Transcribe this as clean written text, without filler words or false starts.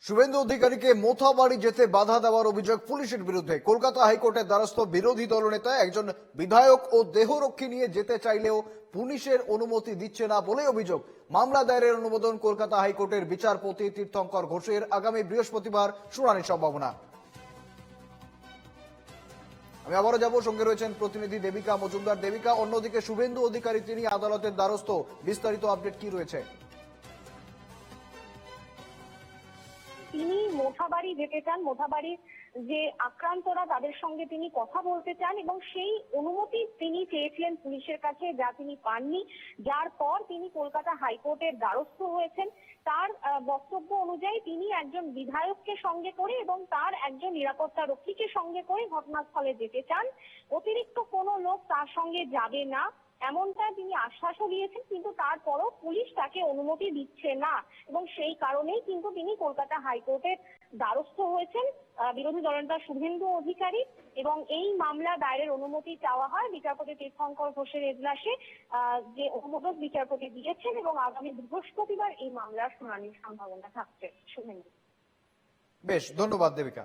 শুভেন্দু অধিকারীকে মোথাবাড়ি যেতে বাধা দেওয়ার অভিযোগ পুলিশের বিরুদ্ধে। কলকাতা হাইকোর্টের দ্বারস্থ বিরোধী দলনেতা একজন বিধায়ক ও দেহরক্ষী নিয়ে যেতে চাইলেও পুলিশের অনুমতি দিচ্ছে না বলে অভিযোগ। মামলা দায়েরের অনুমোদন কলকাতা হাইকোর্টের বিচারপতি তীর্থঙ্কর ঘোষের। আগামী বৃহস্পতিবার শুনানির সম্ভাবনা। আমি আবারও যাব, সঙ্গে রয়েছেন প্রতিনিধি দেবিকা মজুমদার। দেবিকা, অন্যদিকে শুভেন্দু অধিকারী তিনি আদালতের দ্বারস্থ, বিস্তারিত আপডেট কি রয়েছে? তিনি মোথাবাড়ি যেতে চান, মোথাবাড়ির যে আক্রান্তরা তাদের সঙ্গে তিনি কথা বলতে চান এবং সেই অনুমতি তিনি চেয়েছিলেন পুলিশের কাছে, যা তিনি পাননি, যার পর তিনি কলকাতা হাইকোর্টের দ্বারস্থ হয়েছেন। তার বক্তব্য অনুযায়ী তিনি একজন বিধায়ককে সঙ্গে করে এবং তার একজন নিরাপত্তা রক্ষীকে সঙ্গে করে ঘটনাস্থলে যেতে চান। অতিরিক্ত কোনো লোক তার সঙ্গে যাবে না এমনটা তিনি আশ্বাসও দিয়েছেন, কিন্তু তারপরও পুলিশ তাকে অনুমতি দিচ্ছে না এবং সেই কারণেই কিন্তু তিনি কলকাতা হাইকোর্টের দ্বারস্থ হয়েছেন বিরোধী দলনেতা শুভেন্দু অধিকারী। এবং এই মামলা দায়েরের অনুমতি চাওয়া হয় বিচারপতি তীর্থঙ্কর ঘোষের এজলাসে, যে অনুমোদন বিচারপতি দিয়েছেন এবং আগামী বৃহস্পতিবার এই মামলার শুনানির সম্ভাবনা থাকছে। শুভেন্দু। বেশ, ধন্যবাদ দেবিকা।